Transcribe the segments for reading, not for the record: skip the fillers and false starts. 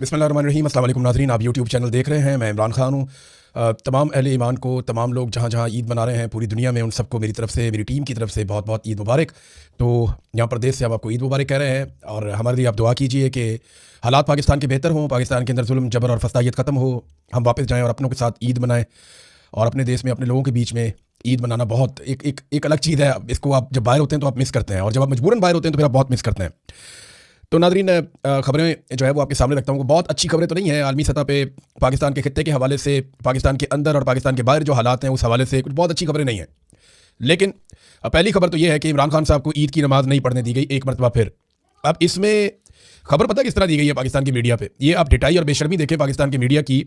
बिस्मिल्लाहिर्रहमानिर्रहीम। अस्सलाम वालेकुम नाज़रीन, आप यूट्यूब चैनल देख रहे हैं। मैं इमरान खान हूँ। तमाम अहले ईमान को, तमाम लोग जहाँ जहाँ ईद मना रहे हैं पूरी दुनिया में, उन सबको मेरी तरफ से, मेरी टीम की तरफ से बहुत बहुत ईद मुबारक। तो यहाँ प्रदेश से अब आपको ईद मुबारक कह रहे हैं और हमारे लिए आप दुआ कीजिए कि हालात पाकिस्तान के बेहतर हों, पाकिस्तान के अंदर जुल्म जबर और फसादियत ख़त्म हो, हम वापस जाएँ और अपनों के साथ ईद मनाएँ। और अपने देश में अपने लोगों के बीच में ईद मनाना बहुत एक अलग चीज़ है। इसको आप जब बाहर होते हैं तो आप मिस करते हैं, और जब आप मजबूरन बाहर होते हैं तो फिर आप बहुत मिस करते हैं। तो नाज़रीन, खबरें जो है वो आपके सामने रखता हूँ। बहुत अच्छी खबरें तो नहीं है आलमी सतह पे, पाकिस्तान के खित्ते के हवाले से, पाकिस्तान के अंदर और पाकिस्तान के बाहर जो हालात हैं उस हवाले से कुछ बहुत अच्छी खबरें नहीं हैं। लेकिन पहली खबर तो ये है कि इमरान खान साहब को ईद की नमाज़ नहीं पढ़ने दी गई एक मरतबा फिर। अब इसमें खबर पता किस तरह दी गई है पाकिस्तान की मीडिया पे, ये आप ढिठाई और बेशर्मी देखें पाकिस्तान की मीडिया की,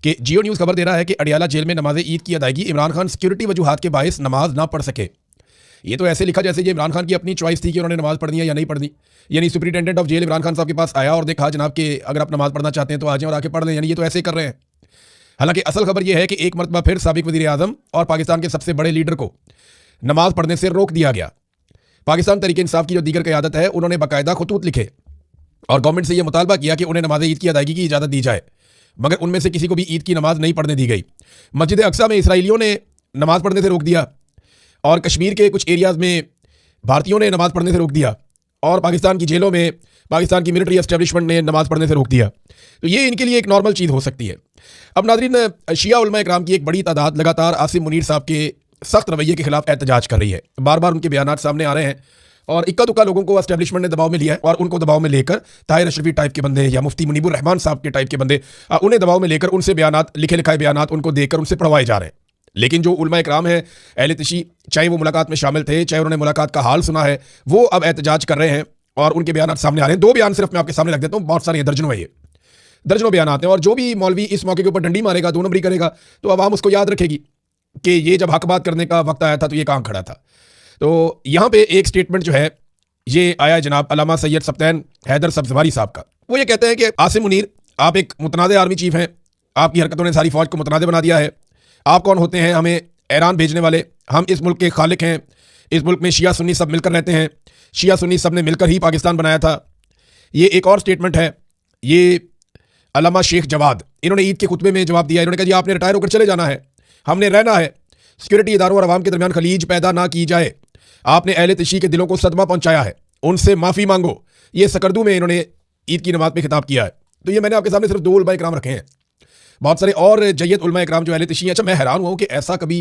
कि जियो न्यूज़ खबर दे रहा है कि अडियाला जेल में नमाज ईद की अदायगी, इमरान खान सिक्योरिटी वजूहात के बायस नमाज ना पढ़ सके। ये तो ऐसे लिखा जैसे ये इमरान खान की अपनी चॉइस थी कि उन्होंने नमाज पढ़नी है या नहीं पढ़नी। यानी superintendent of jail Imran Khan साहब के पास आया और देखा, जनाब कि अगर आप नमाज पढ़ना चाहते हैं तो आ जाएं और आके पढ़ लें। यानी ये तो ऐसे ही कर रहे हैं। हालांकि असल खबर यह है कि एक मरतबा फिर साबिक वज़ीर आज़म और पाकिस्तान के सबसे बड़े लीडर को नमाज पढ़ने से रोक दिया गया। पाकिस्तान तहरीक इंसाफ की जो दीगर क़यादत है, उन्होंने बाकायदा खतूत लिखे और गवर्नमेंट से यह मुतालबा किया कि उन्हें नमाज ईद की अदायगी की इजाज़त दी जाए, मगर उनमें से किसी को भी ईद की नमाज नहीं पढ़ने दी गई। मस्जिद अक्सा में इसराइलियों ने नमाज पढ़ने से रोक दिया, और कश्मीर के कुछ एरियाज़ में भारतीयों ने नमाज पढ़ने से रोक दिया, और पाकिस्तान की जेलों में पाकिस्तान की मिलिट्री एस्टेब्लिशमेंट ने नमाज पढ़ने से रोक दिया। तो ये इनके लिए एक नॉर्मल चीज़ हो सकती है। अब नाज़रीन, शिया उलमा इकराम की एक बड़ी तादाद लगातार आसिम मुनीर साहब के सख्त रवैये के खिलाफ एहतजाज कर रही है। बार बार उनके बयान सामने आ रहे हैं और इक्का दुक्का लोगों को एस्टेब्लिशमेंट ने दबाव में लिया है, और उनको दबाव में लेकर ताहिर अशरफी टाइप के बंदे या मुफ्ती मुनीबुर रहमान साहब के टाइप के बंदे, उन्हें दबाव में लेकर उनसे बयानात, लिखे लिखाए बयानात उनको देकर उनसे पढ़वाए जा रहे हैं। लेकिन जो उलमा इकराम है, अहले तशी, चाहे वो मुलाकात में शामिल थे, चाहे उन्होंने मुलाकात का हाल सुना है, वो अब एहतजाज कर रहे हैं और उनके बयान सामने आ रहे हैं। दो बयान सिर्फ मैं आपके सामने रख देता हूँ, बहुत सारे दर्जनों है, ये दर्जनों बयान आते हैं। और जो भी मौलवी इस मौके के ऊपर डंडी मारेगा, दो नंबरी करेगा, तो आवाम उसको याद रखेगी कि ये जब हक बात करने का वक्त आया था तो ये कहाँ खड़ा था। तो यहाँ पे एक स्टेटमेंट जो है ये आया जनाब अल्लामा सैयद सब्तैन हैदर सब्जवारी साहब का। वो ये कहते हैं कि आसिम मुनीर, आप एक मुतनाज़ आर्मी चीफ हैं, आपकी हरकतों ने सारी फौज को मुतनाज़ बना दिया है। आप कौन होते हैं हमें ईरान भेजने वाले? हम इस मुल्क के खालिक हैं। इस मुल्क में शिया सुन्नी सब मिलकर रहते हैं, शिया सुन्नी सब ने मिलकर ही पाकिस्तान बनाया था। ये एक और स्टेटमेंट है, ये अल्लामा शेख जवाद, इन्होंने ईद के खुतबे में जवाब दिया। इन्होंने कहा जी आपने रिटायर होकर चले जाना है, हमने रहना है, सिक्योरिटी इदारों और आवाम के दरमियान खलीज पैदा ना की जाए। आपने अहले तशी के दिलों को सदमा पहुंचाया है, उनसे माफ़ी मांगो। ये सकरदू में इन्होंने ईद की नमाज पे खिताब किया है। तो ये मैंने आपके सामने सिर्फ दो उलमा इकराम रखे हैं, बहुत सारे और जय्यद उलमा इकराम जो अहले तशी हैं। अच्छा, मैं हैरान हुआ कि ऐसा कभी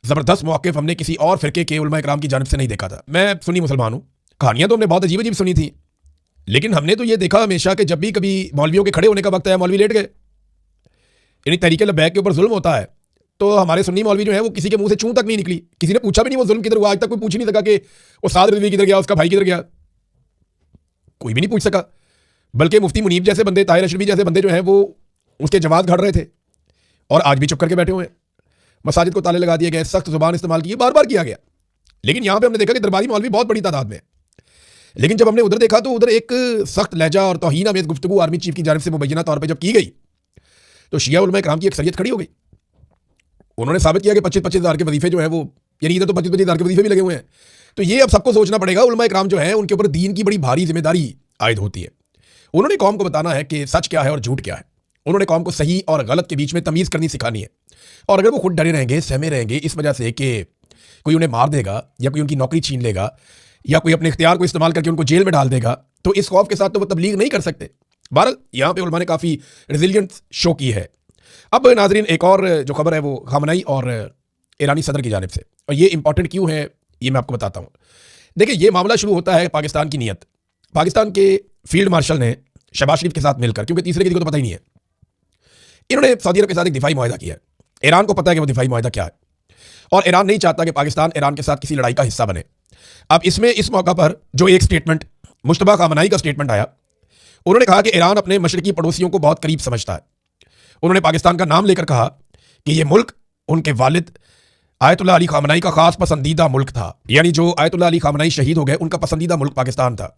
ज़बरदस्त मौक़िफ़ हमने किसी और फ़िरके के उलमा इकराम की जानिब से नहीं देखा था। मैं सुन्नी मुसलमान हूँ, कहानियाँ तो हमने बहुत अजीब अजीब सुनी थी, लेकिन हमने तो ये देखा हमेशा कि जब भी कभी मौलवियों के खड़े होने का वक्त आया, मौलवी लेट गए। यानी तहरीक लब्बैक के ऊपर जुल्म होता है तो हमारे सुन्नी मौलवी जो है वो किसी के मुंह से चूं तक नहीं निकली, किसी ने पूछा भी नहीं वो जुल्म किधर हुआ। आज तक कोई पूछ ही नहीं सका कि वो साद रिजवी किधर गया, उसका भाई किधर गया, कोई भी नहीं पूछ सका। बल्कि मुफ्ती मुनीब जैसे बंदे, ताहिर अशरफी जैसे बंदे जो हैं वो उसके जवाब घड़ रहे थे, और आज भी चुप करके बैठे हुए हैं। मसाजिद को ताले लगा दिए गए, सख्त जुबान इस्तेमाल की, बार बार किया गया। लेकिन यहाँ पे हमने देखा कि दरबारी मौलवी बहुत बड़ी तादाद में। लेकिन जब हमने उधर देखा तो उधर एक सख्त लहजा और तौहीन आमेज़ गुफ्तगू आर्मी चीफ की जानिब से मुबैना तौर पर जब की गई, तो शिया उलमा इकराम की अक्सरियत खड़ी हो गई। उन्होंने साबित किया कि 25-25 हज़ार के वजीफे जो है वो, यानी इधर तो 25-25 हज़ार के वजीफे भी लगे हुए हैं। तो ये अब सबको सोचना पड़ेगा, उलमा इकराम जो है उनके ऊपर दीन की बड़ी भारी जिम्मेदारी आयद होती है। उन्होंने कौम को बताना है कि सच क्या है और झूठ क्या है। उन्होंने कौम को सही और गलत के बीच में तमीज़ करनी सिखानी है। और अगर वो खुद डरे रहेंगे, सहमे रहेंगे इस वजह से कि कोई उन्हें मार देगा या कोई उनकी नौकरी छीन लेगा या कोई अपने इख्तियार को इस्तेमाल करके उनको जेल में डाल देगा, तो इस खौफ के साथ तो वो तबलीग नहीं कर सकते। बहरहाल यहाँ पे उलमा ने काफ़ी रेजिलियंस शो की है। अब नाजरीन, एक और जो खबर है वो खामनई और ईरानी सदर की जानिब से, और ये इंपॉर्टेंट क्यों है ये मैं आपको बताता हूँ। देखिए, ये मामला शुरू होता है पाकिस्तान की नीयत। पाकिस्तान के फील्ड मार्शल ने शहबाज शरीफ के साथ मिलकर, क्योंकि तीसरे किसी को तो पता ही नहीं है, इन्होंने सऊदी अरब के साथ एक दिफाई मुआहदा किया है। ईरान को पता है कि वो दिफाई मुआहदा क्या है, और ईरान नहीं चाहता कि पाकिस्तान ईरान के साथ किसी लड़ाई का हिस्सा बने। अब इसमें इस मौका पर जो एक स्टेटमेंट, मुश्तबा खामनई का स्टेटमेंट आया, उन्होंने कहा कि ईरान अपने मशरकी पड़ोसियों को बहुत करीब समझता है। उन्होंने पाकिस्तान का नाम लेकर कहा कि ये मुल्क उनके वालिद आयतुल्लाह अली खामनई का खास पसंदीदा मुल्क था। यानी जो आयतुल्लाह अली खामनई शहीद हो गए, उनका पसंदीदा मुल्क पाकिस्तान था।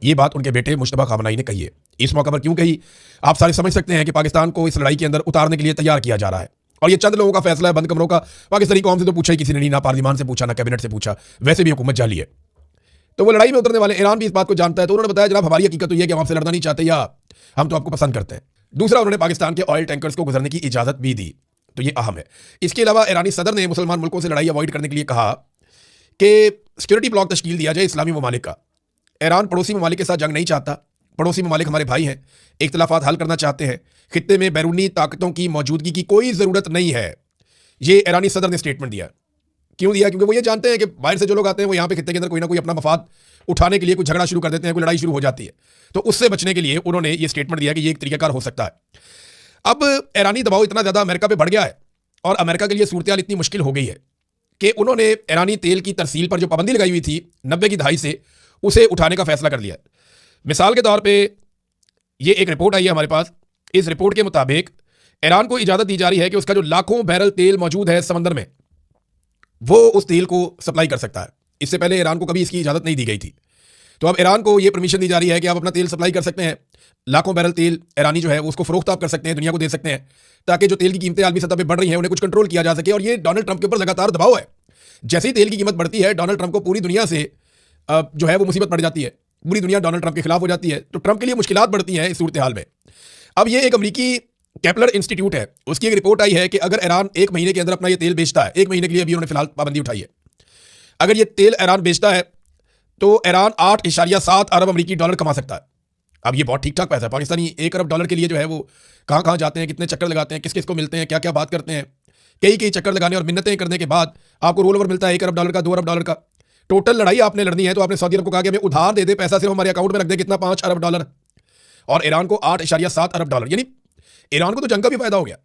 ये बात उनके बेटे मुश्तबा खामनई ने कही है। इस मौका पर क्यों कही, आप सारे समझ सकते हैं कि पाकिस्तान को इस लड़ाई के अंदर उतारने के लिए तैयार किया जा रहा है, और ये चंद लोगों का फैसला है, बंद कमरों का। पाकिस्तानी कौम से तो पूछा ही किसी ने नहीं, ना पार्लियामान से पूछा, ना कैबिनेट से पूछा, वैसे भी हुकूमत जाली है। तो वो लड़ाई में उतरने वाले ईरान भी इस बात को जानता है। तो उन्होंने बताया जनाब हमारी हकीकत तो यह है कि हम आपसे लड़ना नहीं चाहते, या हम तो आपको पसंद करते हैं। दूसरा, उन्होंने पाकिस्तान के ऑयल टैंकर्स को गुजरने की इजाज़त भी दी, तो ये अहम है। इसके अलावा ईरानी सदर ने मुसलमान मुल्कों से लड़ाई अवॉइड करने के लिए कहा कि सिक्योरिटी ब्लॉक तश्कील दिया जाए इस्लामी ममालिक का। ईरान पड़ोसी ममालिक के साथ जंग नहीं चाहता, पड़ोसी ममालिक हमारे भाई हैं, इख्तलाफात हल करना चाहते हैं, खित्ते में बैरूनी ताकतों की मौजूदगी की कोई ज़रूरत नहीं है। ये ईरानी सदर ने स्टेटमेंट दिया। क्यों दिया? क्योंकि वो ये जानते हैं कि बाहर से जो लोग आते हैं वो यहाँ पे खित्ते के अंदर कोई ना कोई अपना मफाद उठाने के लिए कुछ झगड़ा शुरू कर देते हैं, कोई लड़ाई शुरू हो जाती है। तो उससे बचने के लिए उन्होंने ये स्टेटमेंट दिया कि ये एक तरीकाकार हो सकता है। अब ईरानी दबाव इतना ज़्यादा अमेरिका पे बढ़ गया है और अमेरिका के लिए सूरत हाल इतनी मुश्किल हो गई है कि उन्होंने ईरानी तेल की तरसील पर जो पाबंदी लगाई हुई थी 90 की दहाई से, उसे उठाने का फैसला कर लिया है। मिसाल के तौर पर ये एक रिपोर्ट आई है हमारे पास। इस रिपोर्ट के मुताबिक ईरान को इजाज़त दी जा रही है कि उसका जो लाखों बैरल तेल मौजूद है समंदर में, वो उस तेल को सप्लाई कर सकता है। इससे पहले ईरान को कभी इसकी इजाज़त नहीं दी गई थी। तो अब ईरान को ये परमिशन दी जा रही है कि आप अपना तेल सप्लाई कर सकते हैं। लाखों बैरल तेल ईरानी जो है उसको फरोख्त आप कर सकते हैं, दुनिया को दे सकते हैं, ताकि जो तेल की कीमतें आलमी सतह पर बढ़ रही हैं उन्हें कुछ कंट्रोल किया जा सके। और ये डोनाल्ड ट्रंप के ऊपर लगातार दबाव है। जैसे ही तेल की कीमत बढ़ती है, डोनाल्ड ट्रंप को पूरी दुनिया से जो है वो मुसीबत पड़ जाती है, पूरी दुनिया डोनाल्ड ट्रंप के खिलाफ हो जाती है। तो ट्रंप के लिए मुश्किलात बढ़ती हैं इस सूरत हाल में। अब ये एक अमरीकी केपलर इंस्टीट्यूट है, उसकी एक रिपोर्ट आई है कि अगर ईरान 1 महीने के अंदर अपना ये तेल बेचता है, 1 महीने के लिए अभी उन्होंने फिलहाल पाबंदी उठाई है, अगर ये तेल ईरान बेचता है तो ईरान 8.7 अरब अमरीकी डॉलर कमा सकता है। अब ये बहुत ठीक ठाक पैसा है। पाकिस्तानी 1 अरब डॉलर के लिए जो है वो कहाँ कहाँ जाते हैं, कितने चक्कर लगाते हैं, किस किस को मिलते हैं, क्या क्या बात करते हैं, कई चक्कर लगाने और मिन्नतें करने के बाद आपको रोल ओवर मिलता है 1 अरब डॉलर का, 2 अरब डॉलर का। टोटल लड़ाई आपने लड़नी है तो आपने सऊदी अरब को कहा कि हमें उधार दे दे, पैसा सिर्फ हमारे अकाउंट में रख दे, कितना 5 अरब डॉलर, और ईरान को 8.7 अरब डॉलर। यानी ईरान को तो जंग का भी फायदा हो गया।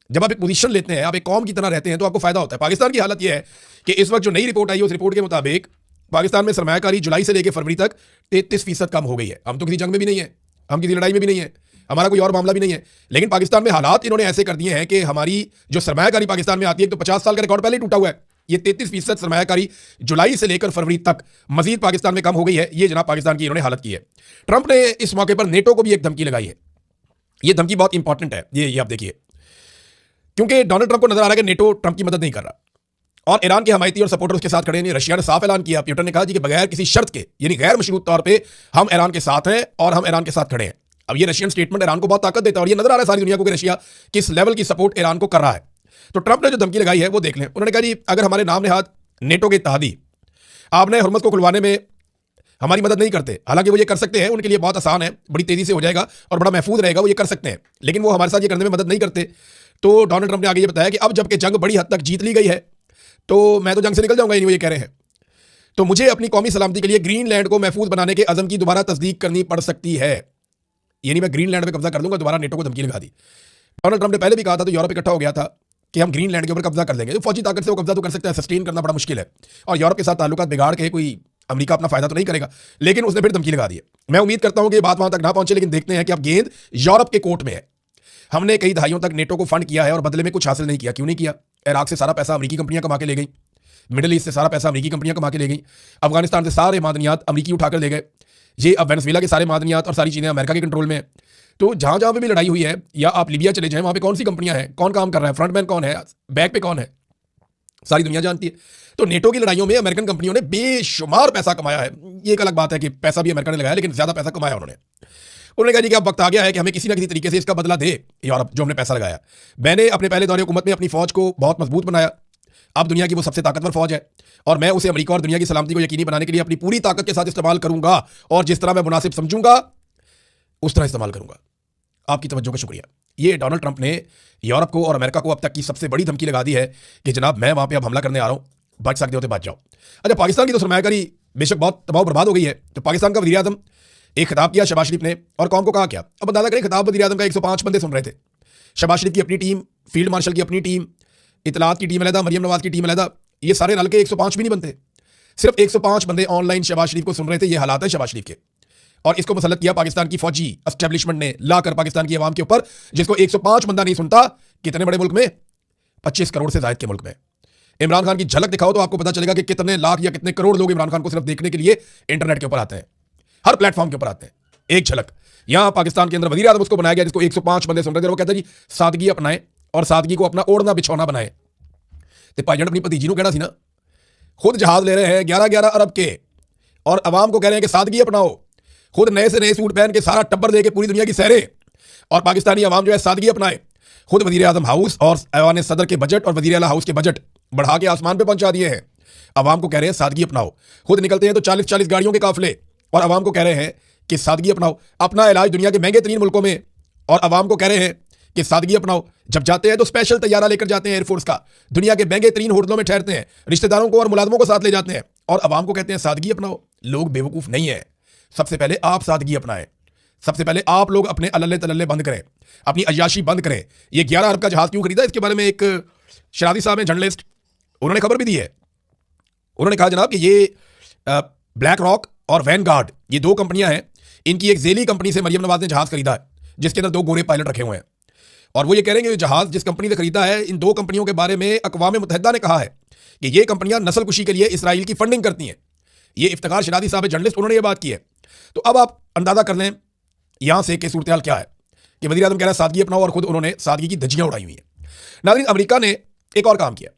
जब आप एक पोजीशन लेते हैं, आप एक कौम की तरह रहते हैं, तो आपको फायदा होता है। पाकिस्तान की हालत यह है कि इस वक्त जो नई रिपोर्ट आई है, उस रिपोर्ट के मुताबिक पाकिस्तान में सरमायाकारी जुलाई से लेकर फरवरी तक 33% कम हो गई है। हम तो किसी जंग में भी नहीं है, हम किसी लड़ाई में भी नहीं है, हमारा कोई और मामला भी नहीं है, लेकिन पाकिस्तान में हालात इन्होंने ऐसे कर दिए हैं कि हमारी जो सरमायाकारी पाकिस्तान में आती है, तो 50 साल का रिकॉर्ड पहले ही टूटा हुआ है। ये 33% सरमायाकारी जुलाई से लेकर फरवरी तक मजीद पाकिस्तान में कम हो गई है। ये जनाब पाकिस्तान की इन्होंने हालत की है। ट्रंप ने इस मौके पर नेटो को भी एक धमकी लगाई है। ये धमकी बहुत इंपॉर्टेंट है, ये आप देखिए, क्योंकि डोनाल्ड ट्रंप को नजर आ रहा है कि नेटो ट्रंप की मदद नहीं कर रहा और ईरान के हमायती और सपोर्टर उसके साथ खड़े हैं। रशिया ने साफ ऐलान किया, प्यूटन ने कहा जी कि बगैर किसी शर्त के, यानी गैर मशरूत तौर पे हम ईरान के साथ हैं और हम ईरान के साथ खड़े हैं। अब ये रशियन स्टेटमेंट ईरान को बहुत ताकत देता है और ये नजर आ रहा है सारी दुनिया को कि रशिया किस लेवल की सपोर्ट ईरान को कर रहा है। तो ट्रंप ने जो धमकी लगाई है वो देख लें। उन्होंने कहा जी अगर हमारे नाम नेहाद नेटो के इत्तेहादी आपने हुर्मुज़ को खुलवाने में हमारी मदद नहीं करते, हालांकि वो ये कर सकते हैं, उनके लिए बहुत आसान है, बड़ी तेजी से हो जाएगा और बड़ा महफूज रहेगा, वो ये कर सकते हैं, लेकिन वो हमारे साथ ये करने में मदद नहीं करते। तो डोनाल्ड ट्रंप ने आगे ये बताया कि अब जबकि जंग बड़ी हद तक जीत ली गई है तो मैं तो जंग से निकल जाऊंगा, वो ये कह रहे हैं। तो मुझे अपनी कौमी सलामती के लिए ग्रीनलैंड को महफूज बनाने के अज़म की दोबारा तस्दीक करनी पड़ सकती है, यानी मैं ग्रीनलैंड पे कब्जा कर लूंगा। दोबारा नेटो को धमकी लगा दी। डोनाल्ड ट्रंप ने पहले भी कहा था, तो यूरोप इकट्ठा हो गया था कि हम ग्रीनलैंड के ऊपर कब्जा कर लेंगे। तो फौजी ताकत से वो कब्जा तो कर सकता है, सस्टेन करना बड़ा मुश्किल है और यूरोप के साथ ताल्लुकात बिगाड़ के कोई अमेरिका अपना फायदा तो नहीं करेगा, लेकिन उसने फिर धमकी लगा दी है। मैं उम्मीद करता हूं कि बात वहां तक ना पहुंचे, लेकिन देखते हैं कि अब गेंद यूरोप के कोर्ट में है। हमने कई दहाइयों तक नेटो को फंड किया है और बदले में कुछ हासिल नहीं किया। क्यों नहीं किया? इराक से सारा पैसा अमेरिकी कंपनियां कमा के ले गई, मिडिल ईस्ट से सारा पैसा अमेरिकी कंपनियां कमा के ले गई, अफगानिस्तान से सारे मादनियात अमेरिकी उठाकर ले गए, ये अब वेनेजुएला के सारे मादनियात और सारी चीज़ें अमेरिका के कंट्रोल में है। तो जहां जहां पे भी लड़ाई हुई है, या आप लीबिया चले जाएं, वहां पे कौन सी कंपनियां हैं, कौन काम कर रहा है, फ्रंटमैन कौन है, बैक पे कौन है, सारी दुनिया जानती है। तो नेटो की लड़ाइयों में अमेरिकन कंपनियों ने बेशुमार पैसा कमाया है। ये एक अलग बात है कि पैसा भी अमेरिका ने लगाया, लेकिन ज्यादा पैसा कमाया उन्होंने कहा जी कि अब वक्त आ गया है कि हमें किसी ना किसी तरीके से इसका बदला दे यूरोप, जो हमने पैसा लगाया। मैंने अपने पहले दौरे हुकूमत में अपनी फौज को बहुत मजबूत बनाया, अब दुनिया की वो सबसे ताकतवर फौज है और मैं उसे अमेरिका और दुनिया की सलामती को यकीनी बनाने के लिए अपनी पूरी ताकत के साथ इस्तेमाल करूंगा और जिस तरह मैं मुनासिब समझूंगा उस तरह इस्तेमाल करूंगा। आपकी तवज्जो का शुक्रिया। ये डोनाल्ड ट्रंप ने यूरोप को और अमेरिका को अब तक की सबसे बड़ी धमकी लगा दी है कि जनाब मैं वहां पे अब हमला करने आ रहा हूं, बच सकते हो तो बच जाओ। अच्छा, पाकिस्तान की तो सरमायाकारी बेशक बहुत तबाह बर्बाद हो गई है। तो पाकिस्तान का वज़ीर आज़म एक खिताब किया शहबाज शरीफ ने, और कौम को कहा क्या? अब अंदाजा करें, खिताब वज़ीर आज़म का 105 बंदे सुन रहे थे। शहबाज शरीफ की अपनी टीम, फील्ड मार्शल की अपनी टीम, इतलात की टीम अलहदा, मरियम नवाज की टीम अलहदा, ये सारे रल के 105 भी नहीं बनते। सिर्फ 105 बंदे ऑनलाइन शहबाज शरीफ को सुन रहे थे। ये हालात है शहबाज शरीफ के, और इसको मुसल्लत किया पाकिस्तान की फौजी एस्टेब्लिशमेंट ने लाकर पाकिस्तान की आवाम के ऊपर, जिसको 105 बंदा नहीं सुनता। कितने बड़े मुल्क में? 25 करोड़ से ज्यादा के मुल्क में। इमरान खान की झलक दिखाओ तो आपको पता चलेगा कि कितने लाख या कितने करोड़ लोग इमरान खान को सिर्फ देखने के लिए इंटरनेट के ऊपर आते हैं, हर प्लेटफॉर्म के ऊपर आते हैं। एक झलक यहां पाकिस्तान के अंदर वज़ीर आज़म उसको बनाया गया जिसको 105 बंदे सुन रहे थे। वो कहते जी सादगी अपनाएं और सादगी को अपना ओढ़ना बिछौना बनाए। तो भाईजान अपनी भतीजी को कहना सी ना, खुद जहाज ले रहे हैं 11-11 अरब के और अवाम को कह रहे हैं कि सादगी अपनाओ। खुद नए से नए सूट पहन के सारा टब्बर दे के पूरी दुनिया की सैरें, और पाकिस्तानी अवाम जो है सादगी अपनाए। खुद वजीर आजम हाउस और ऐवान सदर के बजट और वजीर आला हाउस के बजट बढ़ा के आसमान पे पहुंचा दिए हैं। अवाम को कह रहे हैं सादगी अपनाओ। खुद निकलते हैं तो 40-40 गाड़ियों के काफिले और अवाम को कह रहे हैं कि सादगी अपनाओ। अपना इलाज दुनिया के महंगे तरीन मुल्कों में और अवाम को कह रहे हैं कि सादगी अपनाओ। जब जाते हैं तो स्पेशल तैयारा लेकर जाते हैं एयरफोर्स का, दुनिया के महंगे तरीन होटलों में ठहरते हैं, रिश्तेदारों को और मुलाजमों को साथ ले जाते हैं और अवाम को कहते हैं सादगी अपनाओ। लोग बेवकूफ़ नहीं है। सबसे पहले आप सादगी अपनाएं। सबसे पहले आप लोग अपने अल्ले तल्ले बंद करें, अपनी अय्याशी बंद करें। ये 11 अरब का जहाज क्यों खरीदा, इसके बारे में एक शरादी साहब हैं जर्नलिस्ट, उन्होंने खबर भी दी है। उन्होंने कहा जनाब कि ये ब्लैक रॉक और वैनगार्ड ये 2 कंपनियां हैं, इनकी एक जेली कंपनी से मरियम नवाज ने जहाज खरीदा है जिसके अंदर 2 गोरे पायलट रखे हुए हैं। और वो ये कह रहे हैं कि जहाज जिस कंपनी से खरीदा है, इन 2 कंपनियों के बारे में अक़वाम मुत्तहिदा ने कहा है कि ये कंपनियां नस्ल कुशी के लिए इसराइल की फंडिंग करती हैं। ये इफ्तिखार शरादी साहब जर्नलिस्ट, उन्होंने ये बात की है। तो अब आप अंदाजा कर लें यहां से कि सूरत हाल क्या है कि वज़ीर आज़म कह रहा है सादगी अपनाओ और खुद उन्होंने सादगी की धज्जियां उड़ाई हुई है। नाज़रीन, अमेरिका ने एक और काम किया,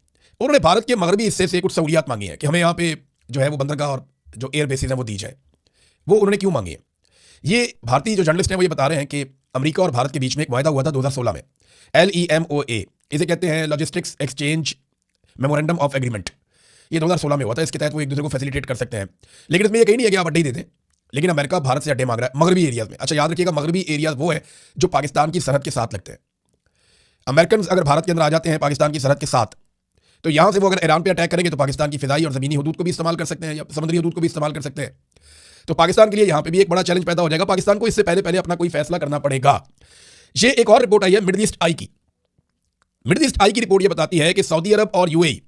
उन्होंने भारत के मगरबी हिस्से से कुछ सहूलियात मांगी है कि हमें यहाँ पे जो है वो बंदरगाह और जो एयर बेसिस हैं वो दी जाए। वो उन्होंने क्यों मांगी है? ये भारतीय जो जर्नलिस्ट हैं वो ये बता रहे हैं कि अमेरिका और भारत के बीच में एक वायदा हुआ था 2016 में, LEMOA, इसे कहते हैं logistics exchange memorandum of agreement. ये 2016 में हुआ था। इसके तहत वो एक दूसरे को फैसिलिटेट कर सकते हैं, लेकिन इसमें ये कहीं नहीं है कि आप अड्डे ही दे दें। लेकिन अमेरिका भारत से अड्डे मांग रहा है मगरबी एरियाज में। अच्छा याद रखिएगा, मगरबी एरियाज वो है जो पाकिस्तान की सरहद के साथ लगते हैं। अमेरिकन अगर भारत के अंदर आ जाते हैं पाकिस्तान की सरहद के साथ, तो यहां से वो अगर ईरान पे अटैक करेंगे तो पाकिस्तान की फिजाई और ज़मीनी हदूद को भी इस्तेमाल कर सकते हैं या समुद्री हदूद को भी इस्तेमाल कर सकते हैं। तो पाकिस्तान के लिए यहां पे भी एक बड़ा चैलेंज पैदा हो जाएगा। पाकिस्तान को इससे पहले अपना कोई फैसला करना पड़ेगा। ये एक और रिपोर्ट आई है मिडल ईस्ट आई की। मिडल ईस्ट आई की रिपोर्ट ये बताती है कि सऊदी अरब और यूएई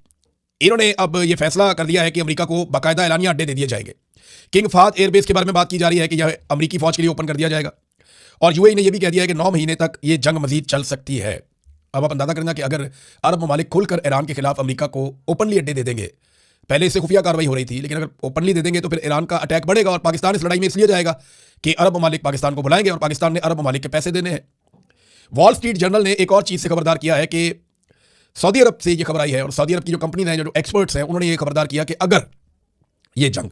इन्होंने अब ये फैसला कर दिया है कि अमेरिका को बाकायदा एलानिया अड्डे दे दिए जाएंगे। किंग फहद एयरबेस के बारे में बात की जा रही है कि यह अमेरिकी फौज के लिए ओपन कर दिया जाएगा। और यूएई ने यह भी कह दिया है कि 9 महीने तक ये जंग मजीद चल सकती है। अब आप अंदाजा करना कि अगर अरब ममालिक खुलकर ईरान के खिलाफ अमेरिका को ओपनली अड्डे दे देंगे, पहले इससे खुफिया कार्रवाई हो रही थी, लेकिन अगर ओपनली दे देंगे तो फिर ईरान का अटैक बढ़ेगा और पाकिस्तान इस लड़ाई में इसलिए जाएगा कि अरब ममालिक पाकिस्तान को बुलाएंगे और पाकिस्तान ने अरब ममालिक के पैसे देने हैं। वॉल स्ट्रीट जर्नल ने एक और चीज़ से खबरदार किया है कि सऊदी अरब से ये खबर आई है और सऊदी अरब की जो कंपनी हैं, जो एक्सपर्ट्स हैं, उन्होंने ये खबरदार किया कि अगर ये जंग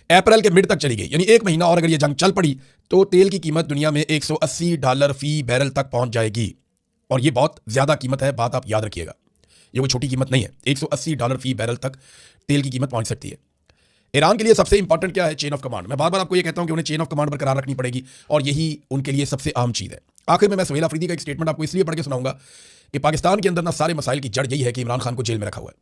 अप्रैल के मिड तक चली गई, यानी 1 महीना और अगर ये जंग चल पड़ी, तो तेल की कीमत दुनिया में $180 फी बैरल तक पहुंच जाएगी। और ये बहुत ज़्यादा कीमत है, बात आप याद रखिएगा, ये कोई छोटी कीमत नहीं है। $180 फी बैरल तक तेल की कीमत पहुंच सकती है। ईरान के लिए सबसे इंपॉर्टेंट क्या है? Chain of command. मैं बार बार आपको ये कहता हूं कि उन्हें चेन ऑफ कमांड बरकरार रखनी पड़ेगी और यही उनके लिए सबसे अहम चीज़ है। आखिर में मैं सुहेल अफरीदी का एक स्टेटमेंट आपको इसलिए पढ़ के सुनाऊंगा कि पाकिस्तान के अंदर ना सारे मसाइल की जड़ यही है कि इमरान खान को जेल में रखा हुआ है।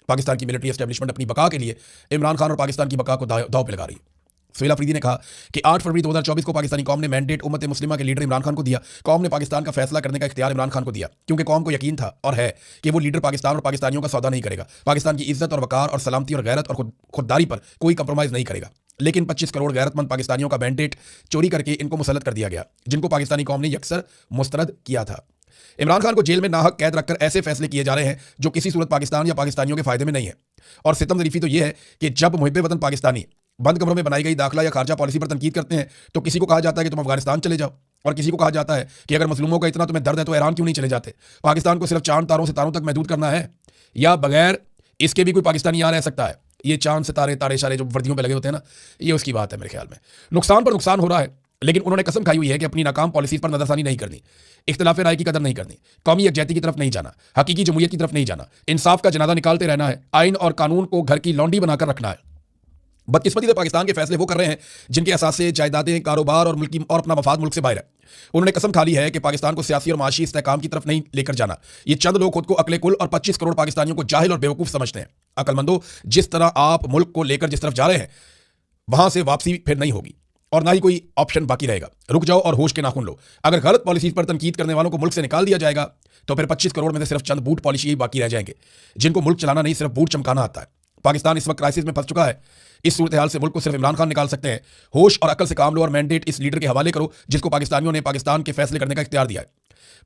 पाकिस्तान की मिलिट्री एस्टेब्लिशमेंट अपनी बका के लिए इमरान खान और पाकिस्तान की बका को दाव पे लगा रही है। सुहेल अफरीदी ने कहा कि 8 फरवरी 2024 को पाकिस्तानी कौम ने मैंडेट उम्मत मुस्लिमा के लीडर इमरान खान को दिया। कौम ने पाकिस्तान का फैसला करने का इख्तियार इमरान खान को दिया क्योंकि कौम को यकीन था और है कि वो लीडर पाकिस्तान और पाकिस्तानियों का सौदा नहीं करेगा, पाकिस्तान की इज्जत और वकार और सलामती और गैरत और खुददारी पर कोई कंप्रोमाइज़ नहीं करेगा। लेकिन 25 करोड़ गैरतमंद पाकिस्तानियों का मैंडेट चोरी करके इनको मुसल्लत कर दिया गया, जिनको पाकिस्तानी कौम ने यकसर मुस्तरद किया था। इमरान खान को जेल में नाहक कैद रखकर ऐसे फैसले किए जा रहे हैं जो किसी सूरत पाकिस्तान या पाकिस्तानियों के फायदे में नहीं है। और सितम ज़रीफ़ी तो यह है कि जब मुहिब्बे वतन पाकिस्तानी बंद कमरों में बनाई गई दाखिला या खारजा पॉलिसी पर तनकीद करते हैं तो किसी को कहा जाता है कि तुम अफगानिस्तान चले जाओ, और किसी को कहा जाता है कि अगर मजलूमों का इतना तुम्हें दर्द है तो ईरान क्यों नहीं चले जाते। पाकिस्तान को सिर्फ चांद तारों सितारों तक महदूद करना है या बगैर इसके भी कोई पाकिस्तानी यहाँ रह सकता है? ये चांद सितारे तारे शारे जो वर्दियों पे लगे होते हैं ना, ये उसकी बात है। मेरे ख्याल में नुकसान पर नुकसान हो रहा है, लेकिन उन्होंने कसम खाई हुई है कि अपनी नाकाम पॉलिसी पर नजरसानी नहीं करनी, इख्तिलाफ राय की कदर नहीं करनी, कौमी यकजहती की तरफ नहीं जाना, हकीकी जमहूरियत की तरफ नहीं जाना, इंसाफ का जनाजा निकालते रहना है, आइन और कानून को घर की लौंडी बनाकर रखना है। बदकिस्मती से पाकिस्तान के फैसले वो कर रहे हैं जिनके असास से जायदादें, कारोबार और मुल्की और अपना मफाद मुल्क से बाहर है। उन्होंने कसम खा ली है कि पाकिस्तान को सियासी और माशी इस्तेहकाम की तरफ नहीं लेकर जाना। ये चंद लोग खुद को अकले कुल और 25 करोड़ पाकिस्तानियों को जाहिल और बेवकूफ़ समझते हैं। अकलमंदो, जिस तरह आप मुल्क को लेकर जिस तरफ जा रहे हैं वहां से वापसी फिर नहीं होगी और ना ही कोई ऑप्शन बाकी रहेगा। रुक जाओ और होश के नाखून लो। अगर गलत पॉलिसीज पर तनकीद करने वालों को मुल्क से निकाल दिया जाएगा तो फिर 25 करोड़ में से सिर्फ चंद बूट पॉलिसी ही बाकी रह जाएंगे जिनको मुल्क चलाना नहीं, सिर्फ बूट चमकाना आता है। पाकिस्तान इस वक्त क्राइसिस में फंस चुका है। इस सूरत हाल से मुल्क को सिर्फ इमरान खान निकाल सकते हैं। होश और अकल से काम लो और मैंडेट इस लीडर के हवाले करो जिसको पाकिस्तानियों ने पाकिस्तान के फैसले करने का इख्तियार दिया है।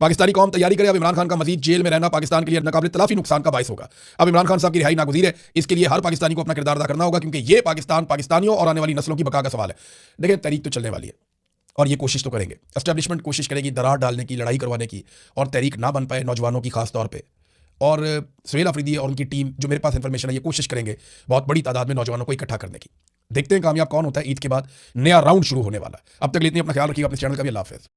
पाकिस्तानी कौम तैयारी करे। अब इमरान खान का मजीद जेल में रहना पाकिस्तान के लिए नाकाबिल तलाफी नुकसान का बायस होगा। अब इमरान खान साहब की रिहाई नागुज़ीर है। इसके लिए हर पाकिस्तानी को अपना किरदार अदा करना होगा क्योंकि ये पाकिस्तान, पाकिस्तानियों और आने वाली नस्लों की बका का सवाल है। देखिए, तहरीक तो चलने वाली है और ये कोशिश तो करेंगे, एस्टेब्लिशमेंट कोशिश करेगी दरार डालने की, लड़ाई करवाने की, और तहरीक ना बन पाए नौजवानों की खास तौर पर। और सुहेल अफरीदी और उनकी टीम, जो मेरे पास इंफॉर्मेशन है, ये कोशिश करेंगे बहुत बड़ी तादाद में नौजवानों को इकट्ठा करने की। देखते हैं कामयाब कौन होता है। ईद के बाद नया राउंड शुरू होने वाला है। अब तक के लिए इतनी अपना ख्याल रखिएगा, अपने चैनल का भी। अल्लाह हाफिज़।